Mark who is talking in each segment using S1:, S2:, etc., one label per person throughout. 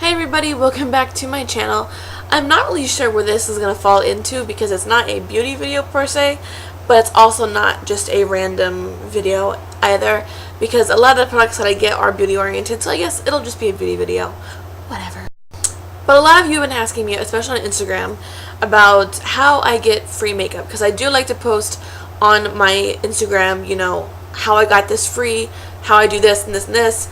S1: Hey everybody, welcome back to my channel. I'm not really sure where this is going to fall into because it's not a beauty video per se, but it's also not just a random video either because a lot of the products that I get are beauty oriented, so I guess it'll just be a beauty video. Whatever. But a lot of you have been asking me, especially on Instagram, about how I get free makeup because I do like to post on my Instagram, you know, how I got this free, how I do this and this and this.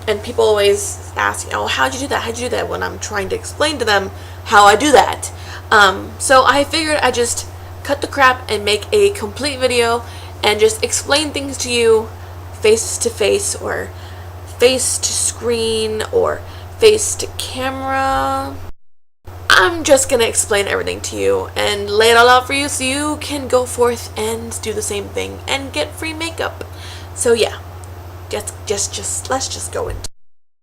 S1: And people always ask, oh, how'd you do that? How'd you do that? When I'm trying to explain to them how I do that. So I figured I'd just cut the crap and make a complete video and just explain things to you face to face or face to screen or face to camera. I'm just going to explain everything to you and lay it all out for you so you can go forth and do the same thing and get free makeup. So yeah. Let's just go into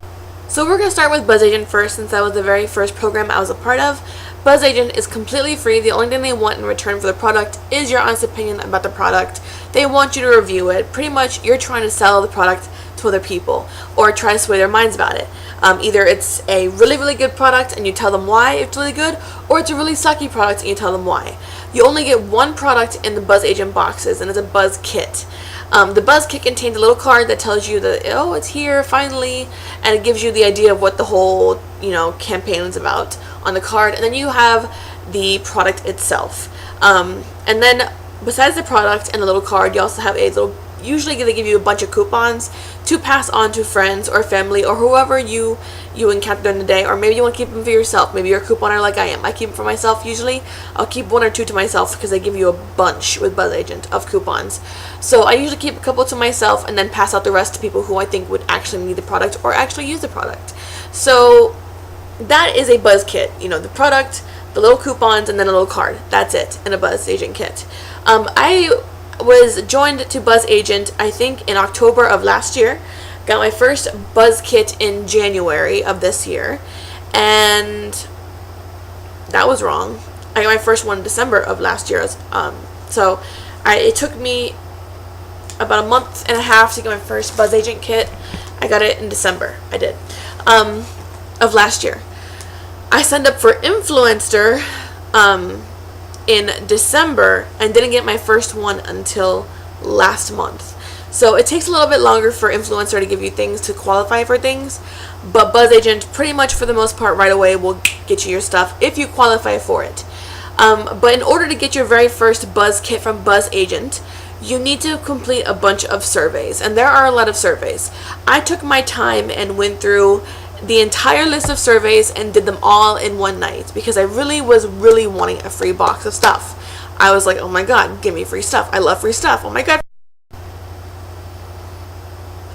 S1: it. So we're going to start with BzzAgent first since that was the very first program I was a part of. BzzAgent is completely free. The only thing they want in return for the product is your honest opinion about the product. They want you to review it. Pretty much you're trying to sell the product to other people or try to sway their minds about it. Either it's a really good product and you tell them why it's really good, or it's a really sucky product and you tell them why. You only get one product in the BzzAgent boxes, and it's a Buzz Kit. The Buzz Kit contains a little card that tells you that, oh, it's here finally, and it gives you the idea of what the whole, you know, campaign is about on the card, and then you have the product itself. And then besides the product and the little card, you also have a little, usually they give you a bunch of coupons to pass on to friends or family or whoever you encounter during the day, or maybe you want to keep them for yourself. Maybe you're a couponer like I am. I keep them for myself usually. I'll keep one or two to myself because they give you a bunch with BzzAgent of coupons. So I usually keep a couple to myself and then pass out the rest to people who I think would actually need the product or actually use the product. So that is a Buzz Kit. You know, the product, the little coupons, and then a little card. That's it in a BzzAgent kit. I was joined to BzzAgent, I think, in October of last year. Got my first Buzz Kit in January of this year, and that was wrong. I got my first one in December of last year. So it took me about a month and a half to get my first BzzAgent kit. I got it in December. I did. Of last year. I signed up for Influenster in December and didn't get my first one until last month. So it takes a little bit longer for Influencer to give you things to qualify for things, but BzzAgent pretty much for the most part right away will get you your stuff if you qualify for it. But in order to get your very first Buzz Kit from BzzAgent, you need to complete a bunch of surveys, and there are a lot of surveys. I took my time and went through the entire list of surveys and did them all in one night because I was really wanting a free box of stuff. I was like, oh my god, give me free stuff. I love free stuff. Oh my god.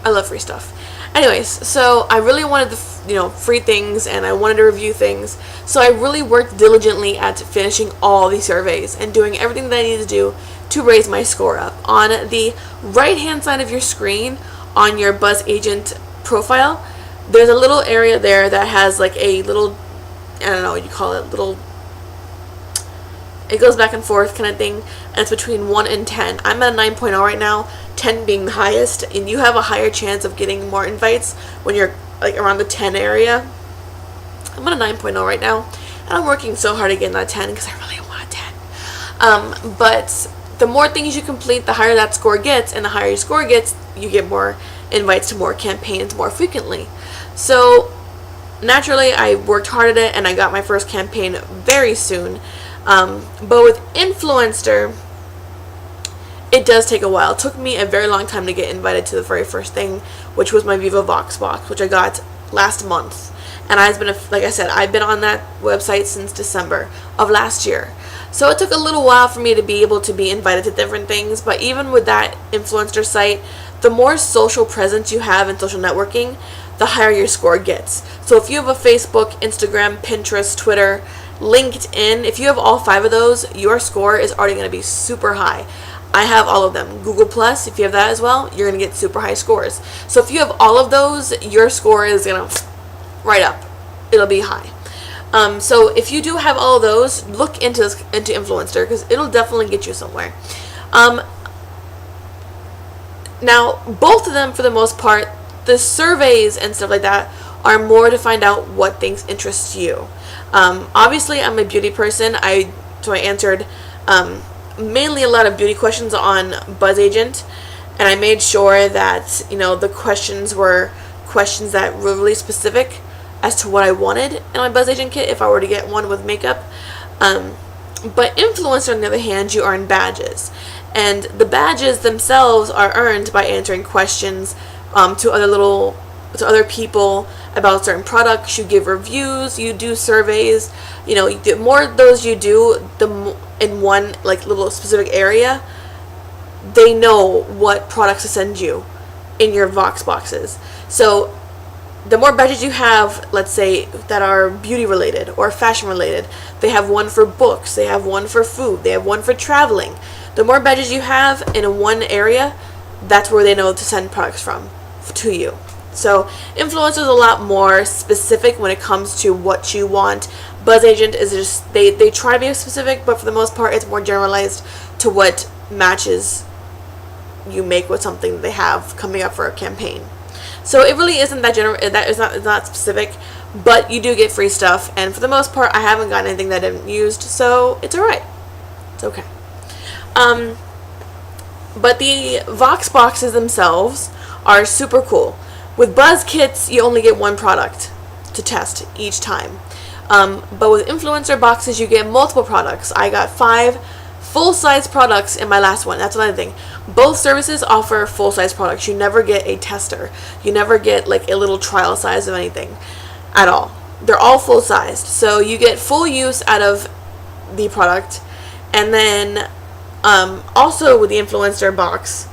S1: I love free stuff. Anyways, so I really wanted the, you know, free things, and I wanted to review things. So I really worked diligently at finishing all these surveys and doing everything that I needed to do to raise my score up. On the right hand side of your screen on your BzzAgent profile, there's a little area there that has like a little, I don't know what you call it, little, it goes back and forth kind of thing, and it's between 1 and 10. I'm at a 9.0 right now, 10 being the highest, and you have a higher chance of getting more invites when you're like around the 10 area. I'm at a 9.0 right now, and I'm working so hard to get in that 10 because I really want a 10. But the more things you complete, the higher that score gets, and the higher your score gets, you get more invites to more campaigns more frequently. So naturally I worked hard at it and I got my first campaign very soon. But with Influenster, it does take a while. It took me a very long time to get invited to the very first thing, which was my Viva Vox box, which I got last month. And like I said, I've been on that website since December of last year. So it took a little while for me to be able to be invited to different things, but even with that Influencer site, the more social presence you have in social networking, the higher your score gets. So if you have a Facebook, Instagram, Pinterest, Twitter, LinkedIn, if you have all 5 of those, your score is already going to be super high. I have all of them. Google Plus, if you have that as well, you're going to get super high scores. So if you have all of those, your score is going to right up. It'll be high. So if you do have all of those, look into Influencer because it'll definitely get you somewhere. Now, both of them, for the most part, the surveys and stuff like that are more to find out what things interest you. Obviously, I'm a beauty person. So I answered mainly a lot of beauty questions on BzzAgent, and I made sure that, you know, the questions were questions that were really specific as to what I wanted in my BzzAgent kit if I were to get one with makeup. But Influencer, on the other hand, you earn badges, and the badges themselves are earned by answering questions to other people about certain products. You give reviews, you do surveys. You know, the more of those you do, in one like little specific area, they know what products to send you in your Vox boxes. So the more badges you have, let's say, that are beauty related or fashion related, they have one for books, they have one for food, they have one for traveling. The more badges you have in one area, that's where they know to send products to you. So Influencer is a lot more specific when it comes to what you want. BzzAgent is just, they try to be specific, but for the most part it's more generalized to what matches you make with something they have coming up for a campaign. So it really isn't that it's not specific, but you do get free stuff, and for the most part I haven't gotten anything that I didn't use, so it's alright. It's okay. But the Vox boxes themselves are super cool. With Buzz kits, you only get one product to test each time. But with Influencer boxes, you get multiple products. I got 5 full-size products in my last one. That's another thing. Both services offer full-size products. You never get a tester. You never get like a little trial size of anything at all. They're all full-sized. So you get full use out of the product. And then also with the Influencer box,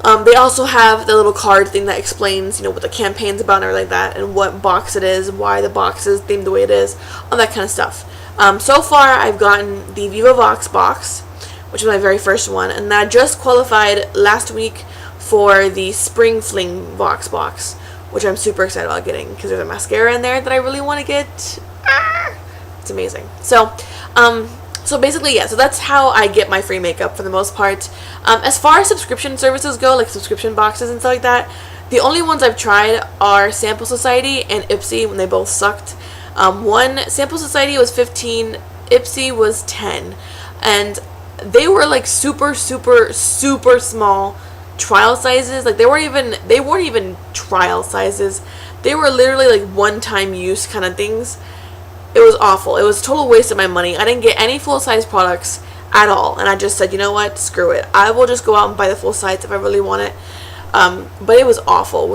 S1: they also have the little card thing that explains, you know, what the campaign's about and everything like that, and what box it is, why the box is themed the way it is, all that kind of stuff. So far, I've gotten the Viva Vox box, which was my very first one, and I just qualified last week for the Spring Fling Vox box, which I'm super excited about getting because there's a mascara in there that I really want to get. It's amazing. So basically, yeah, so that's how I get my free makeup for the most part. As far as subscription services go, like subscription boxes and stuff like that, the only ones I've tried are Sample Society and Ipsy when they both sucked. One, Sample Society was $15, Ipsy was $10, and they were like super small trial sizes. Like they weren't even trial sizes. They were literally like one-time use kind of things. It was awful. It was a total waste of my money. I didn't get any full-size products at all, and I just said, you know what, screw it. I will just go out and buy the full size if I really want it. But it was awful. It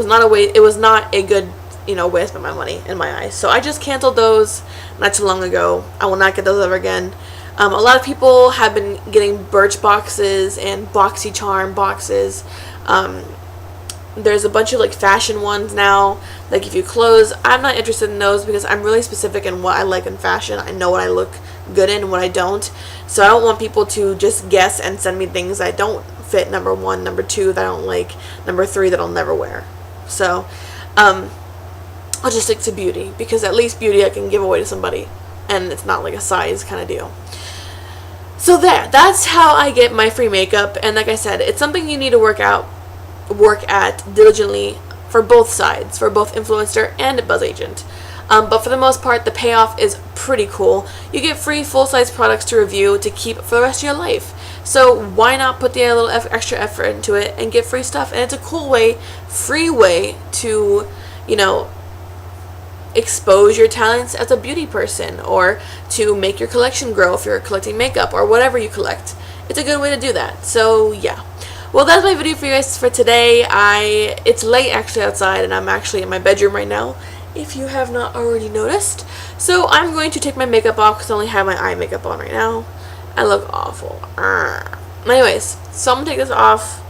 S1: was not a good, you know, waste of my money in my eyes. So I just canceled those not too long ago. I will not get those ever again. A lot of people have been getting Birch boxes and BoxyCharm boxes. There's a bunch of like fashion ones now, like if you clothes. I'm not interested in those because I'm really specific in what I like in fashion. I know what I look good in and what I don't. So I don't want people to just guess and send me things that don't fit, number 1, number 2 that I don't like, number 3 that I'll never wear. So I'll just stick to beauty, because at least beauty I can give away to somebody and it's not like a size kind of deal. So that's how I get my free makeup, and like I said, it's something you need to work at diligently for both sides, for both Influencer and BzzAgent. But for the most part, the payoff is pretty cool. You get free full-size products to review to keep for the rest of your life. So why not put the little extra effort into it and get free stuff? And it's a cool way, free way to, you know, expose your talents as a beauty person, or to make your collection grow if you're collecting makeup or whatever you collect. It's a good way to do that. So yeah. Well, that's my video for you guys for today. It's late actually outside, and I'm actually in my bedroom right now, if you have not already noticed. So I'm going to take my makeup off because I only have my eye makeup on right now. I look awful. Anyways, so I'm going to take this off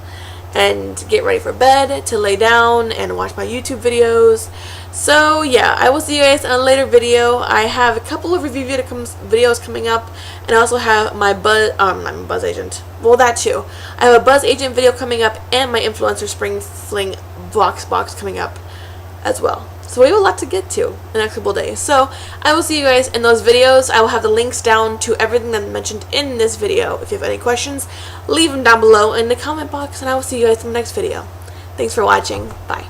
S1: and get ready for bed, to lay down and watch my YouTube videos. So yeah, I will see you guys in a later video. I have a couple of review videos coming up, and I also have my BzzAgent. Well, that too. I have a BzzAgent video coming up and my Influencer Spring Fling Vox box coming up as well. So we have a lot to get to in the next couple days. So I will see you guys in those videos. I will have the links down to everything that I mentioned in this video. If you have any questions, leave them down below in the comment box, and I will see you guys in the next video. Thanks for watching. Bye.